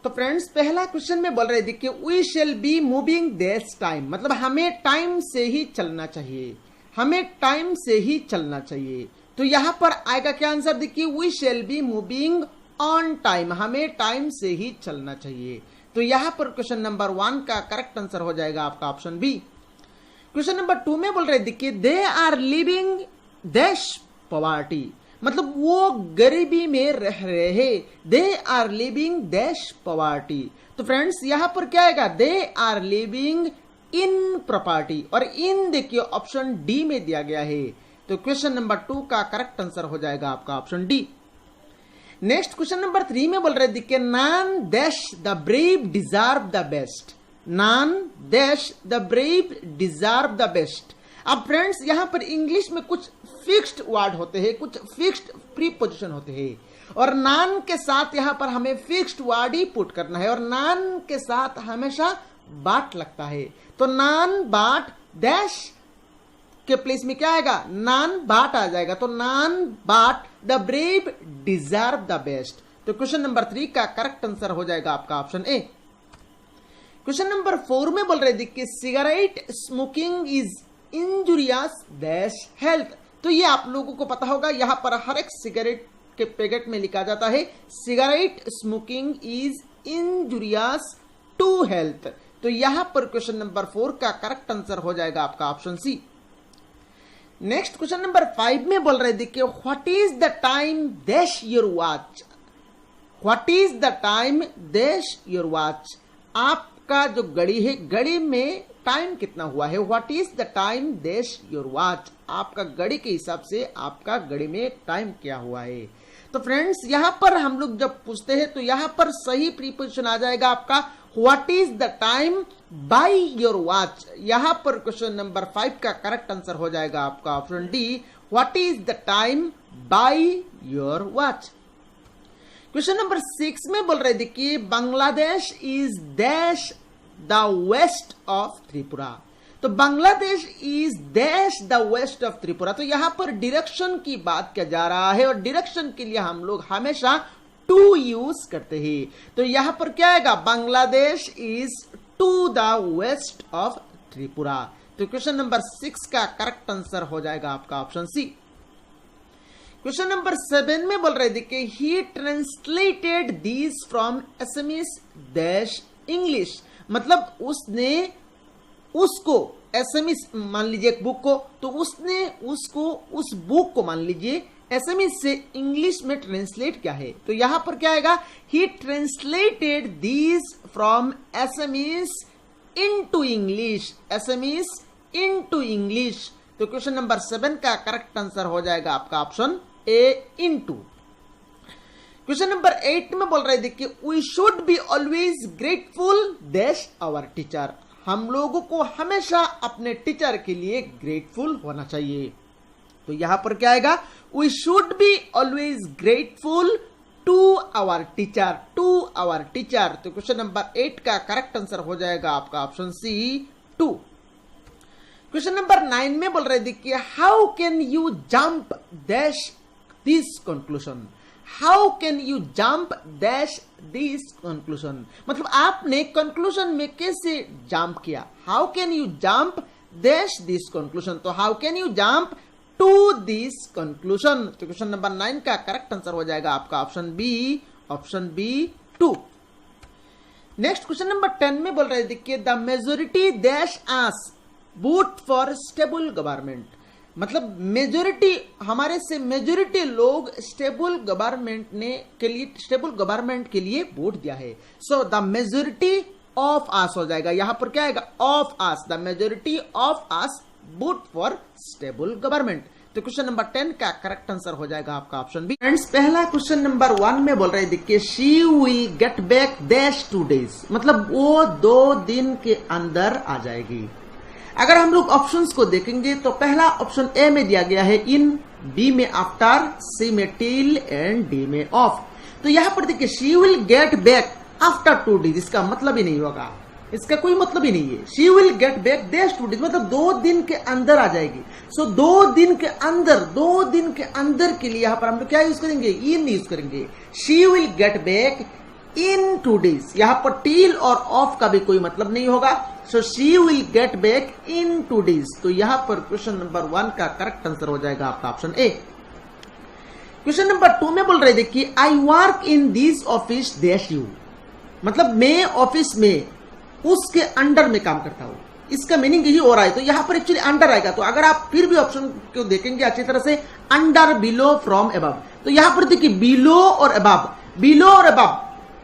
तो फ्रेंड्स पहला क्वेश्चन में बोल रहे थे कि we shall be moving this time, मतलब हमें टाइम से ही चलना चाहिए, हमें टाइम से ही चलना चाहिए। तो यहां पर आएगा क्या आंसर, देखिए we shall be moving on time, हमें टाइम से ही चलना चाहिए। तो यहां पर क्वेश्चन नंबर 1 का करेक्ट आंसर हो जाएगा आपका ऑप्शन बी। क्वेश्चन नंबर 2 में बोल रहे देखिए they are living dash poverty, मतलब वो गरीबी में रह रहे हैं, they are living dash poverty. तो फ्रेंड्स यहां पर क्या आएगा, they are living in property, और इन देखिए ऑप्शन डी में दिया गया है। तो क्वेश्चन नंबर 2 का करेक्ट आंसर हो जाएगा आपका option D. Next question number 3 में बोल रहे देखिए non dash the brave deserve the best, non dash the brave deserve the best. अब फ्रेंड्स यहां पर इंग्लिश में कुछ फिक्स्ड वर्ड होते हैं, कुछ फिक्स्ड प्रीपोजिशन होते हैं, और नॉन के साथ यहां पर हमें फिक्स्ड वर्ड ही पुट करना है, और नॉन के साथ हमेशा बाट लगता है। तो नॉन बाट डैश के प्लेस में क्या आएगा, नॉन बाट आ जाएगा। तो नॉन बाट the brave deserve the best. तो क्वेश्चन नंबर 3 का करेक्ट आंसर हो जाएगा आपका ऑप्शन ए। क्वेश्चन नंबर 4 में बोल रहे थे कि cigarette smoking is injurious dash health. तो ये आप लोगों को पता होगा, यहां पर हर एक सिगरेट के पैकेट में लिखा जाता है cigarette smoking is injurious to health. तो यहां पर क्वेश्चन नंबर 4 का करेक्ट आंसर हो जाएगा आपका option C. Next question number 5 में बोल रहे थे कि what is the time dash your watch, what is the time dash your watch. आपका जो घड़ी है, घड़ी में टाइम कितना हुआ है, what is the time dash your watch, आपका घड़ी के हिसाब से आपका घड़ी में टाइम क्या हुआ है। तो फ्रेंड्स यहां पर हम लोग जब पूछते हैं तो यहां पर सही प्रीपोजिशन आ जाएगा आपका what is the time by your watch. यहां पर क्वेश्चन नंबर 5 का करेक्ट आंसर हो जाएगा आपका option D, what is the time by your watch. Question number 6 में बोल रहे थे कि Bangladesh is dash the west of Tripura. तो Bangladesh is dash the west of Tripura. तो यहां पर डायरेक्शन की बात किया जा रहा है, और डायरेक्शन के लिए हम लोग हमेशा टू यूज करते हैं। तो यहां पर क्या आएगा, Bangladesh is to the west of Tripura. तो क्वेश्चन नंबर 6 का करेक्ट आंसर हो जाएगा आपका ऑप्शन सी। क्वेश्चन नंबर 7 में बोल रहे थे कि ही translated this from SMS dash English, मतलब उसने उसको एसएमएस मान लीजिए एक बुक को, तो उसने उसको उस बुक को मान लीजिए एसएमएस से इंग्लिश में ट्रांसलेट किया है। तो यहां पर क्या आएगा, he translated this from SMS into English, SMS into English. तो क्वेश्चन नंबर 7 का करेक्ट आंसर हो जाएगा आपका option A into. Question number 8 में बोल रहे थे कि we should be always grateful dash our teacher, हम लोगों को हमेशा अपने टीचर के लिए ग्रेटफुल होना चाहिए। तो यहां पर क्या आएगा, we should be always grateful to our teacher, to our teacher. तो क्वेश्चन नंबर 8 का करेक्ट आंसर हो जाएगा आपका ऑप्शन सी 2। क्वेश्चन नंबर 9 में बोल रहे थे कि how can you jump dash this conclusion, how can you jump dash this conclusion, मतलब आपने कंक्लूजन में कैसे जंप किया, how can you jump dash this conclusion. तो how can you jump to this conclusion. तो क्वेश्चन नंबर 9 का correct answer हो जाएगा आपका option B 2। Next question number 10 में बोल रहे थे कि the majority dash as vote for stable government, मतलब मेजोरिटी हमारे से मेजोरिटी लोग स्टेबल गवर्नमेंट ने के लिए स्टेबल गवर्नमेंट के लिए वोट दिया है। So the majority of us हो जाएगा, यहां पर क्या आएगा, of us, the majority of us vote for stable government. तो क्वेश्चन नंबर 10 का करेक्ट आंसर हो जाएगा आपका ऑप्शन बी। फ्रेंड्स पहला क्वेश्चन नंबर 1 में बोल रहे थे कि she will get back dash 2 days, मतलब वो 2 दिन के अंदर आ जाएगी। अगर हम लोग ऑप्शंस को देखेंगे तो पहला ऑप्शन ए में दिया गया है इन, बी में आफ्टर, सी में टिल एंड डी में ऑफ। तो यहां पर देखिए she will get back after 2 days, इसका मतलब ही नहीं होगा, इसका कोई मतलब ही नहीं है। She will get back dash 2 days, मतलब 2 दिन के अंदर आ जाएगी। सो 2 दिन के अंदर के लिए यहां पर हम लोग क्या यूज करेंगे, इन यूज करेंगे। She will get back in 2 days। यहां पर टिल और ऑफ का भी कोई मतलब नहीं होगा। So she will get back in 2 days। तो यहां पर क्वेश्चन नंबर 1 का करेक्ट आंसर हो जाएगा आपका ऑप्शन ए। क्वेश्चन नंबर 2 में बोल रहे देखिए I work in this office dash you, मतलब मैं ऑफिस में उसके अंडर में काम करता हूं। इसका मीनिंग यही हो रहा है। तो यहां पर एक्चुअली अंडर आएगा। तो अगर आप फिर भी ऑप्शन को देखेंगे अच्छी तरह से, अंडर, बिलो, फ्रॉम, अबव, तो यहां पर देखिए बिलो और अबव, बिलो और अबव।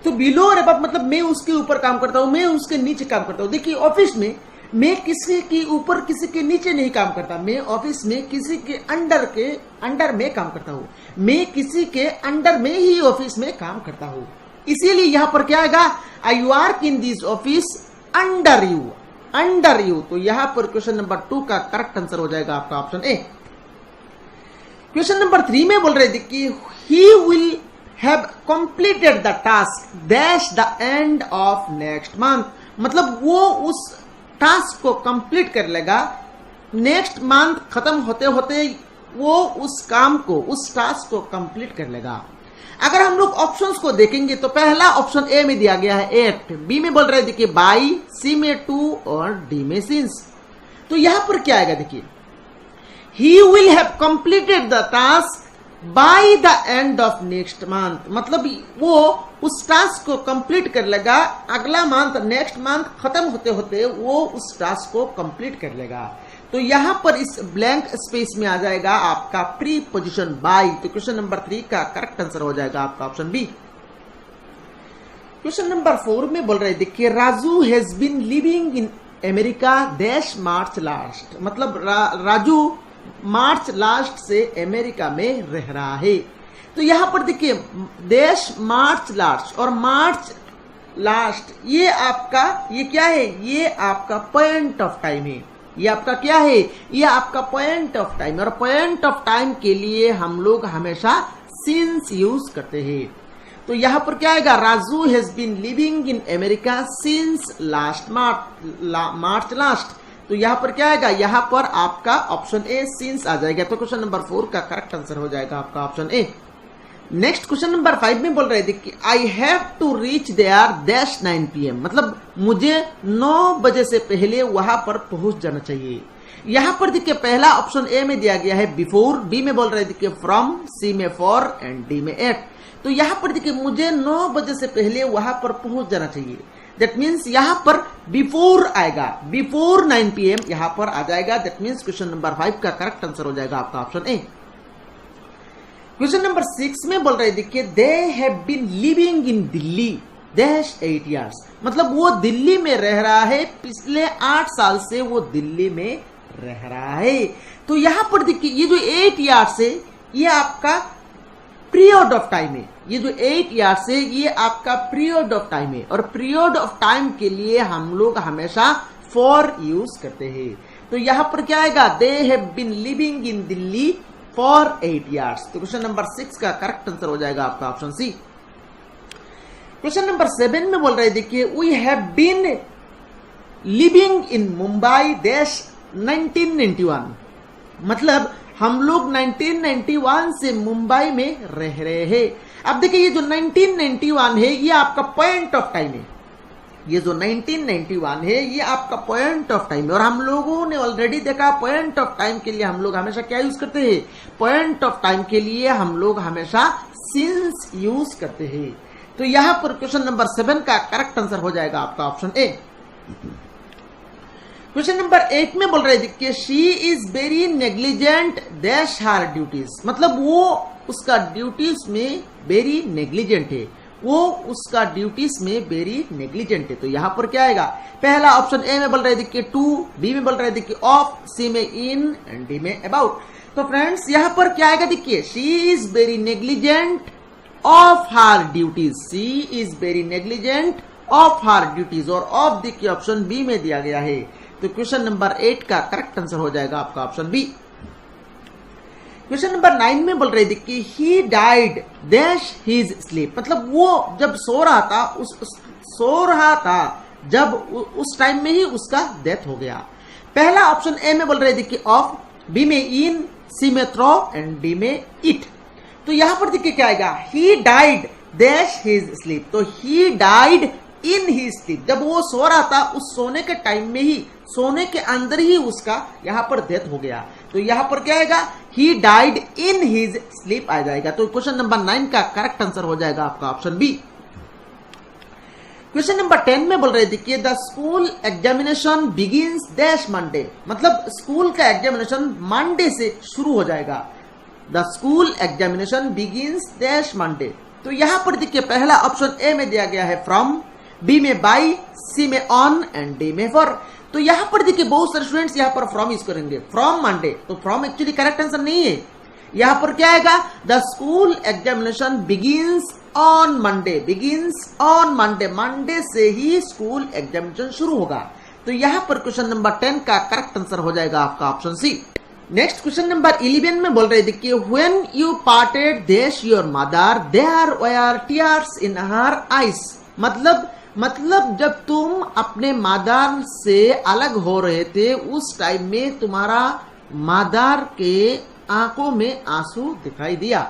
तो बिलो और अबव मतलब मैं उसके ऊपर काम करता हूं, मैं उसके नीचे काम करता हूं। देखिए ऑफिस में मैं किसी के ऊपर किसी के नीचे नहीं काम करता, मैं ऑफिस में किसी के अंडर में काम करता हूं, मैं किसी के अंडर में ही ऑफिस में काम करता हूं। इसीलिए यहां पर क्या आएगा, I work in this office under you, under you. तो यहां पर क्वेश्चन नंबर 2 का करेक्ट आंसर हो जाएगा आपका ऑप्शन ए। क्वेश्चन नंबर 3 में बोल रहे थे कि he will have completed the task dash the end of next month, मतलब वो उस टास्क को कंप्लीट कर लेगा नेक्स्ट मंथ खत्म होते होते, वो उस काम को, उस टास्क को कंप्लीट कर लेगा। अगर हम लोग ऑप्शंस को देखेंगे तो पहला ऑप्शन ए में दिया गया है 8, बी में बोल रहे देखिए बाई, सी में 2 और डी में सिंस। तो यहां पर क्या आएगा देखिए, he will have completed the task by the end of next month, मतलब वो उस टास्क को कंप्लीट कर लेगा अगला मंथ, नेक्स्ट मंथ खत्म होते होते वो उस टास्क को कंप्लीट कर लेगा। तो यहां पर इस ब्लैंक स्पेस में आ जाएगा आपका प्रीपोजिशन बाय। तो क्वेश्चन नंबर 3 का करेक्ट आंसर हो जाएगा आपका ऑप्शन बी। क्वेश्चन नंबर 4 में बोल रहे देखिए Raju has been living in America dash March last, मतलब राजू मार्च लास्ट से अमेरिका में रह रहा है। तो यहां पर देखिए डैश मार्च लास्ट और मार्च लास्ट, ये आपका ये क्या है, ये आपका पॉइंट ऑफ टाइम है। ये आपका क्या है, ये आपका पॉइंट ऑफ टाइम। और पॉइंट ऑफ टाइम के लिए हम लोग हमेशा सिंस यूज करते हैं। तो यहां पर क्या आएगा, Raju has been living in America since last March last. तो यहां पर क्या आएगा, यहां पर आपका ऑप्शन ए सिंस आ जाएगा। तो क्वेश्चन नंबर 4 का करेक्ट आंसर हो जाएगा आपका option A. Next question number 5 में बोल रहे थे कि I have to reach there dash 9 PM, मतलब मुझे 9 बजे से पहले वहां पर पहुंच जाना चाहिए। यहां पर देखिए पहला ऑप्शन ए में दिया गया है बिफोर, बी में बोल रहे थे फ्रॉम, सी में फॉर एंड डी में एट। तो यहां पर देखिए मुझे 9 बजे से पहले वहां पर पहुंच जाना चाहिए। दैट मीन्स यहां पर बिफोर आएगा, बिफोर 9 PM यहां पर आ जाएगा। दैट मीन्स क्वेश्चन नंबर 5 का करेक्ट आंसर हो जाएगा आपका ऑप्शन ए। क्वेश्चन नंबर 6 में बोल रहे देखिए they have been living in Delhi dash 8 years, मतलब वो दिल्ली में रह रहा है, पिछले 8 साल से वो दिल्ली में रह रहा है। तो यहां पर देखिए ये जो 8 years है ये आपका पीरियड ऑफ टाइम है। ये जो 8 years है ये आपका पीरियड ऑफ टाइम है, और पीरियड ऑफ टाइम के लिए हम लोग हमेशा फॉर यूज करते हैं। तो यहां पर क्या आएगा, they have been living in Delhi for 8 years। तो क्वेश्चन नंबर 6 का करेक्ट आंसर हो जाएगा आपका ऑप्शन सी। क्वेश्चन नंबर 7 में बोल रहे देखिए we have been living in Mumbai dash 1991, मतलब हम लोग 1991 से मुंबई में रह रहे हैं। अब देखिए ये जो 1991 है ये आपका पॉइंट ऑफ टाइम है। ये जो 1991 है ये आपका पॉइंट ऑफ टाइम है, और हम लोगों ने ऑलरेडी देखा पॉइंट ऑफ टाइम के लिए हम लोग हमेशा क्या यूज करते हैं, पॉइंट ऑफ टाइम के लिए हम लोग हमेशा सिंस यूज करते हैं। तो यहां पर क्वेश्चन नंबर 7 का करेक्ट आंसर हो जाएगा आपका ऑप्शन ए। क्वेश्चन नंबर 8 में बोल रहे थे कि she is very negligent dash her duties, मतलब वो उसका ड्यूटीज में वेरी नेग्लिजेंट है, वो उसका ड्यूटीज में वेरी नेग्लिजेंट है। तो यहां पर क्या आएगा, पहला ऑप्शन ए में बोल रहे थे कि टू, बी में बोल रहे थे कि ऑफ, सी में इन एंड डी में अबाउट। तो फ्रेंड्स यहां पर क्या आएगा, देखिए she is very negligent of her duties, she is very negligent of her duties, और ऑफ देखिए ऑप्शन बी में दिया गया है। तो क्वेश्चन नंबर 8 का करेक्ट आंसर हो जाएगा आपका ऑप्शन बी। क्वेश्चन नंबर 9 में बोल रहे थे कि he died dash his sleep, मतलब वो जब सो रहा था जब उस टाइम में ही उसका डेथ हो गया। पहला ऑप्शन ए में बोल रहे थे कि ऑफ, बी में इन, सी में थ्रो एंड डी में इट। तो यहां पर देखिए क्या आएगा, he died dash his sleep, तो ही डाइड इन ही स्लीप, जब वो सो रहा था उस सोने के टाइम में ही, सोने के अंदर ही उसका यहां पर डेथ हो गया। तो यहां पर क्या आएगा, he died in his sleep आ जाएगा। तो क्वेश्चन नंबर 9 का करेक्ट आंसर हो जाएगा आपका ऑप्शन बी। क्वेश्चन नंबर 10 में बोल रहे देखिए the school examination begins dash Monday, मतलब स्कूल का एग्जामिनेशन मंडे से शुरू हो जाएगा। The school examination begins dash Monday, तो यहां पर देखिए पहला ऑप्शन ए में दिया गया है फ्रॉम, बी में बाई, सी में ऑन एंड डी में फॉर। तो यहां पर देखिए बहुत सारे स्टूडेंट्स यहां पर फ्रॉम यूज करेंगे, फ्रॉम मंडे, तो फ्रॉम एक्चुअली करेक्ट आंसर नहीं है। यहां पर क्या आएगा, the school examination begins on Monday, begins on Monday, Monday से ही स्कूल एग्जामिनेशन शुरू होगा। तो यहां पर क्वेश्चन नंबर 10 का करेक्ट आंसर हो जाएगा आपका option C. Next question number 11 में बोल रहे देखिए when you parted dash your mother there were tears in her eyes, मतलब जब तुम अपने मदर से अलग हो रहे थे उस टाइम में तुम्हारा मदर के आंखों में आंसू दिखाई दिया।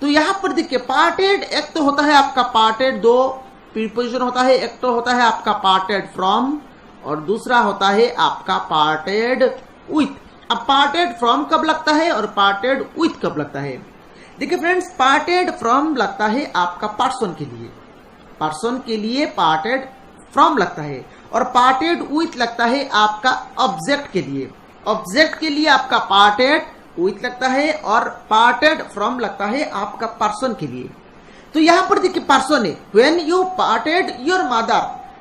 तो यहां पर देखिए पार्टेड, एक तो होता है आपका पार्टेड, दो प्रीपोजिशन होता है, एक तो होता है आपका पार्टेड फ्रॉम और दूसरा होता है आपका पार्टेड विथ। अब पार्टेड फ्रॉम कब लगता है और पार्टेड विथ कब लगता है? देखिए फ्रेंड्स, पार्टेड फ्रॉम लगता है आपका पर्सन के लिए, पर्सन के लिए पार्टेड फ्रॉम लगता है, और पार्टेड विथ लगता है आपका ऑब्जेक्ट के लिए, ऑब्जेक्ट के लिए आपका पार्टेड विथ लगता है और पार्टेड फ्रॉम लगता है आपका पर्सन के लिए। तो यहां पर देखिए पर्सन है, when you parted your mother,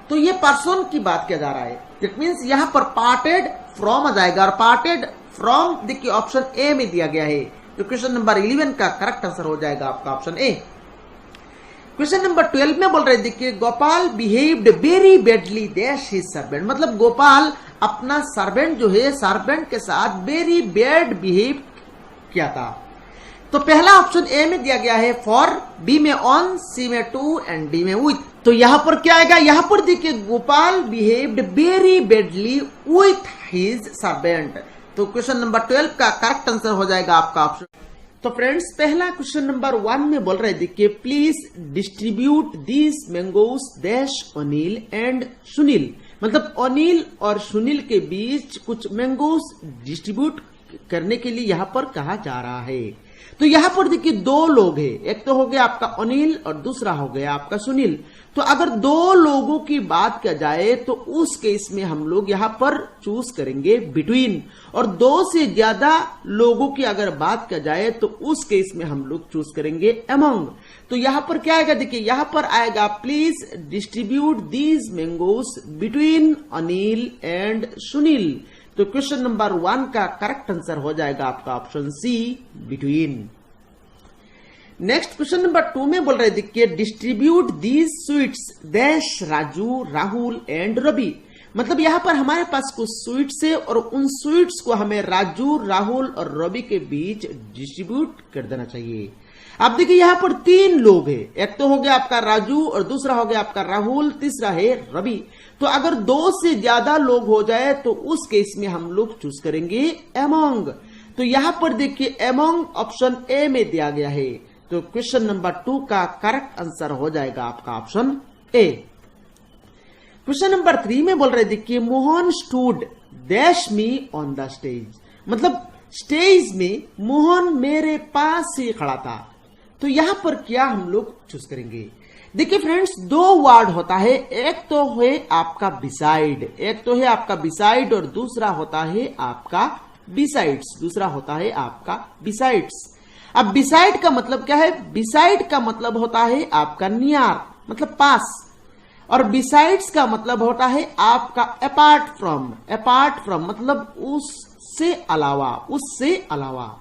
तो ये पर्सन की बात किया जा रहा है। इट मींस यहां पर पार्टेड फ्रॉम आ जाएगा, और पार्टेड फ्रॉम देखिए ऑप्शन ए में दिया गया है। तो क्वेश्चन नंबर 11 का करेक्ट आंसर हो जाएगा आपका ऑप्शन ए। क्वेश्चन नंबर 12 में बोल रहे देखिए Gopal behaved very badly dash his servant, मतलब गोपाल अपना सर्वेंट जो है, सर्वेंट के साथ वेरी बैड बिहेव किया था। तो पहला ऑप्शन ए में दिया गया है फॉर, बी में ऑन, सी में टू एंड डी में विथ। तो यहां पर क्या आएगा, यहां पर देखिए Gopal behaved very badly with his servant. तो क्वेश्चन नंबर 12 का करेक्ट आंसर हो जाएगा आपका ऑप्शन। तो फ्रेंड्स पहला क्वेश्चन नंबर 1 में बोल रहे देखिए please distribute these mangoes dash Anil and Sunil, मतलब अनिल और सुनील के बीच कुछ मैंगोज डिस्ट्रीब्यूट करने के लिए यहां पर कहा जा रहा है। तो यहां पर देखिए दो लोग हैं, एक तो हो गया आपका अनिल और दूसरा हो गया आपका सुनील। तो अगर दो लोगों की बात किया जाए तो उस केस में हम लोग यहां पर चूज करेंगे बिटवीन, और दो से ज्यादा लोगों की अगर बात किया जाए तो उस केस में हम लोग चूज करेंगे अमंग। तो यहां पर क्या आएगा, देखिए यहां पर आएगा please distribute these mangoes between Anil and Sunil. तो क्वेश्चन नंबर 1 का करेक्ट आंसर हो जाएगा आपका option C, between. Next question number 2 में बोल रहे देखिए distribute these sweets dash Raju, Rahul and Ravi, मतलब यहां पर हमारे पास कुछ स्वीट्स है और उन स्वीट्स को हमें राजू, राहुल और रवि के बीच डिस्ट्रीब्यूट कर देना चाहिए। अब देखिए यहां पर 3 लोग हैं, एक तो हो गया आपका राजू और दूसरा हो गया आपका राहुल, तीसरा है रवि। तो अगर 2 से ज्यादा लोग हो जाए तो उस केस में हम लोग चूज करेंगे अमंग। तो यहां पर देखिए अमंग ऑप्शन ए में दिया गया है। तो क्वेश्चन नंबर 2 का करेक्ट आंसर हो जाएगा आपका ऑप्शन ए। क्वेश्चन नंबर 3 में बोल रहे देखिए Mohan stood dash me on the stage, मतलब स्टेज में मोहन मेरे पास ही खड़ा था। तो यहां पर क्या हम लोग चूज करेंगे? देखिए फ्रेंड्स 2 वर्ड होता है, एक तो है आपका बिसाइड, एक तो है आपका बिसाइड और दूसरा होता है आपका बिसाइड्स, दूसरा होता है आपका बिसाइड्स। अब बिसाइड का मतलब क्या है? बिसाइड का मतलब होता है आपका नियर, मतलब पास, और बिसाइड्स का मतलब होता है आपका अपार्ट फ्रॉम, अपार्ट फ्रॉम मतलब उससे अलावा, उससे अलावा।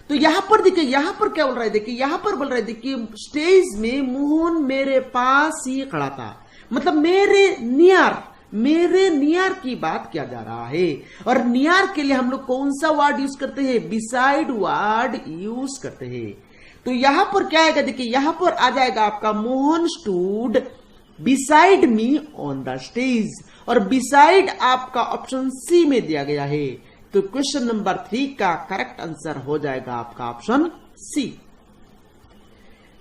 तो यहां पर देखिए यहां पर क्या बोल रहा है, देखिए यहां पर बोल रहा है देखिए स्टेज में मोहन मेरे पास ही खड़ा था, मतलब मेरे नियर की बात किया जा रहा है। और नियर के लिए हम लोग कौन सा वर्ड यूज करते हैं? बिसाइड वर्ड यूज करते हैं। तो यहां पर क्या आएगा, देखिए यहां पर आ जाएगा आपका Mohan stood beside me on the stage, और बिसाइड आपका ऑप्शन सी में दिया गया है। तो क्वेश्चन नंबर 3 का करेक्ट आंसर हो जाएगा आपका ऑप्शन सी।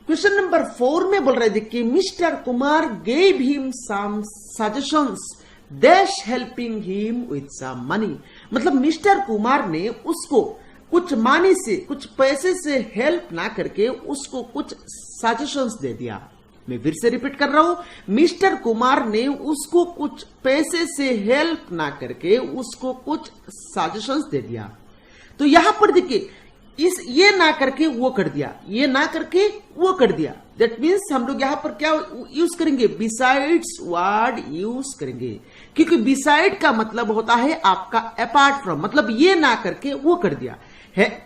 क्वेश्चन नंबर 4 में बोल रहे थे कि mister Kumar gave him some suggestions dash helping him with some money. मतलब मिस्टर कुमार ने उसको कुछ मनी से, कुछ पैसे से हेल्प ना करके उसको कुछ सजेशंस दे दिया। मैं फिर से रिपीट कर रहा हूं, मिस्टर कुमार ने उसको कुछ पैसे से हेल्प ना करके उसको कुछ सजेशंस दे दिया। तो यहां पर देखिए, ये ना करके वो कर दिया, ये ना करके वो कर दिया। दैट मीन्स हम लोग यहां पर क्या यूज करेंगे, बिसाइड्स वर्ड यूज करेंगे, क्योंकि बिसाइड का मतलब होता है आपका अपार्ट फ्रॉम, मतलब ये ना करके वो कर दिया,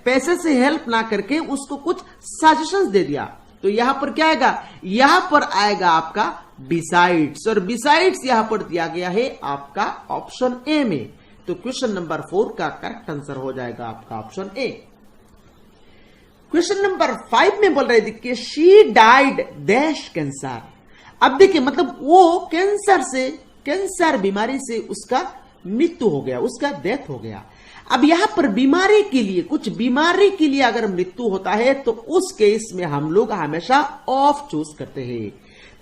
पैसे से हेल्प ना करके उसको कुछ सजेशंस दे दिया। तो यहां पर क्या आएगा, यहां पर आएगा आपका बिसाइड्स, और बिसाइड्स यहां पर दिया गया है आपका ऑप्शन ए में। तो क्वेश्चन नंबर 4 का करेक्ट आंसर हो जाएगा आपका ऑप्शन ए। क्वेश्चन नंबर 5 में बोल रहे थे कि शी डाइड डैश कैंसर। अब देखिए, मतलब वो कैंसर बीमारी से उसका मृत्यु हो गया, उसका डेथ हो गया। अब यहां पर बीमारी के लिए, कुछ बीमारी के लिए अगर मृत्यु होता है तो उस केस में हम लोग हमेशा ऑफ चूज करते हैं।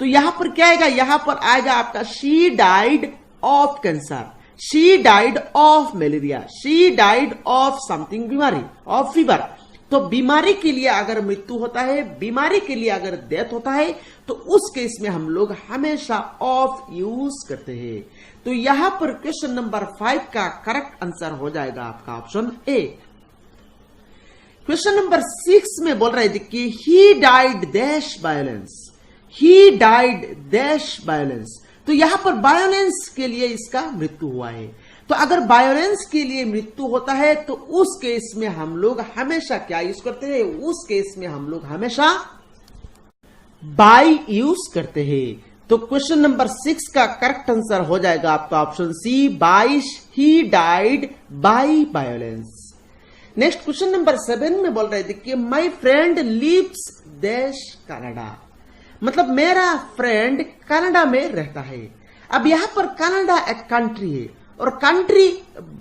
तो यहां पर क्या आएगा, यहां पर आएगा आपका she died of cancer, she died of malaria, she died of something बीमारी, ऑफ फीवर। तो बीमारी के लिए अगर मृत्यु होता है, बीमारी के लिए अगर डेथ होता है, तो उस केस में हम लोग हमेशा ऑफ यूज करते हैं। तो यहां पर क्वेश्चन नंबर 5 का करेक्ट आंसर हो जाएगा आपका ऑप्शन ए। क्वेश्चन नंबर 6 में बोल रहे थे कि he died dash violence, he died dash violence. तो यहां पर वायलेंस के लिए इसका मृत्यु हुआ है। तो अगर वायलेंस के लिए मृत्यु होता है तो उस केस में हम लोग हमेशा क्या यूज करते हैं, उस केस में हम लोग हमेशा बाय यूज करते हैं। तो क्वेश्चन नंबर 6 का करेक्ट आंसर हो जाएगा आपका option C, by he died by violence. Next question number 7 में बोल रहे थे कि my friend lives dash Canada. मतलब मेरा फ्रेंड कनाडा में रहता है। अब यहां पर कनाडा एक कंट्री है और कंट्री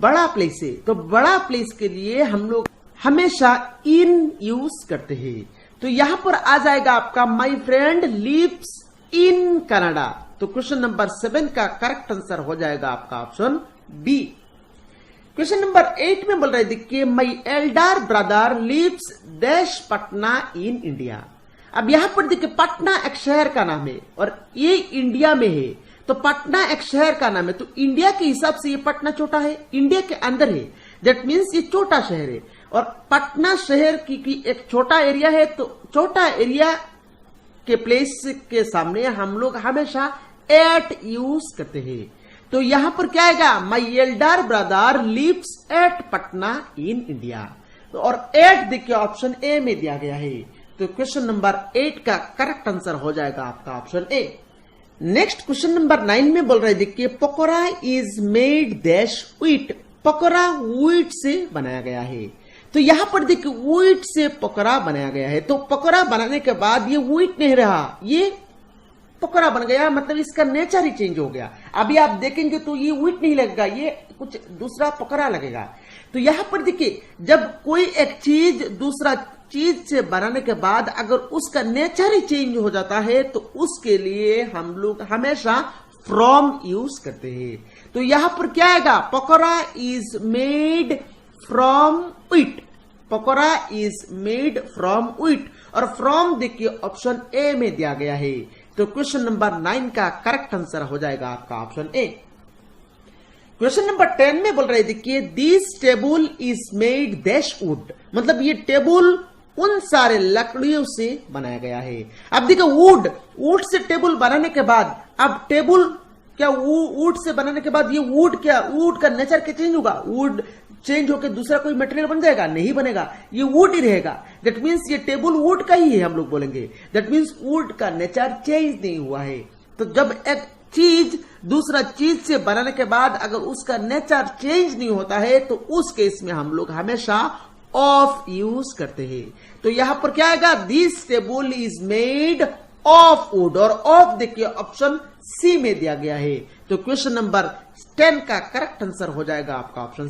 बड़ा प्लेस है, तो बड़ा प्लेस के लिए हम लोग हमेशा इन यूज करते हैं। तो यहां पर आ जाएगा आपका my friend lives in Canada. तो क्वेश्चन नंबर 7 का करेक्ट आंसर हो जाएगा आपका ऑप्शन बी। क्वेश्चन नंबर 8 में बोल रहे थे कि my elder brother lives dash Patna in India. अब यहां पर देखिए, पटना एक शहर का नाम है और ये इंडिया में है। तो पटना एक शहर का नाम है, तो इंडिया के हिसाब से ये पटना छोटा है, इंडिया के अंदर है, दैट मीन्स ये छोटा शहर है। और पटना शहर की एक छोटा एरिया है, तो छोटा एरिया के प्लेस के सामने हम लोग हमेशा एट यूज करते हैं। तो यहां पर क्या आएगा, my elder brother lives at Patna in India. तो और एट देखिए ऑप्शन ए में दिया गया है। तो क्वेश्चन नंबर 8 का करेक्ट आंसर हो जाएगा आपका option A. Next question number 9 में बोल रहे थे कि pakora is made dash wheat. Pakora wheat से बनाया गया है। तो यहां पर देखिए, व्हीट से पकोड़ा बनाया गया है। तो पकोड़ा बनाने के बाद ये व्हीट नहीं रहा, ये पकोड़ा बन गया, मतलब इसका नेचर ही चेंज हो गया। अभी आप देखेंगे तो ये व्हीट नहीं लगेगा, ये कुछ दूसरा पकोड़ा लगेगा। तो यहां पर देखिए, जब कोई एक चीज दूसरा चीज से बनाने के बाद अगर उसका नेचर ही चेंज हो जाता है तो उसके लिए हम लोग हमेशा फ्रॉम यूज करते हैं। तो यहां पर क्या आएगा, pakora is made from wheat, pakora is made from wheat. और फ्रॉम देखिए ऑप्शन ए में दिया गया है। तो क्वेश्चन नंबर 9 का करेक्ट आंसर हो जाएगा आपका ऑप्शन ए। क्वेश्चन नंबर 10 में बोल रहे थे कि this table is made dash would. मतलब ये टेबल उन सारे लकड़ियों से बनाया गया है। अब देखो, वुड से टेबल बनाने के बाद, अब टेबल क्या वुड से बनाने के बाद ये वुड का नेचर क्या चेंज होगा, वुड चेंज होकर दूसरा कोई मटेरियल बन जाएगा, नहीं बनेगा, ये वुड ही रहेगा। दैट मीन्स ये टेबल वुड का ही है, हम लोग बोलेंगे। दैट मीन्स वुड का नेचर चेंज नहीं हुआ है। तो जब एक चीज दूसरा चीज से बनाने के बाद अगर उसका नेचर चेंज नहीं होता है तो उस केस में हम लोग हमेशा ऑफ यूज करते हैं। तो यहां पर क्या आएगा, this table is made of would. और ऑफ देखिए ऑप्शन सी में दिया गया है। तो क्वेश्चन नंबर 10 का करेक्ट आंसर हो जाएगा आपका ऑप्शन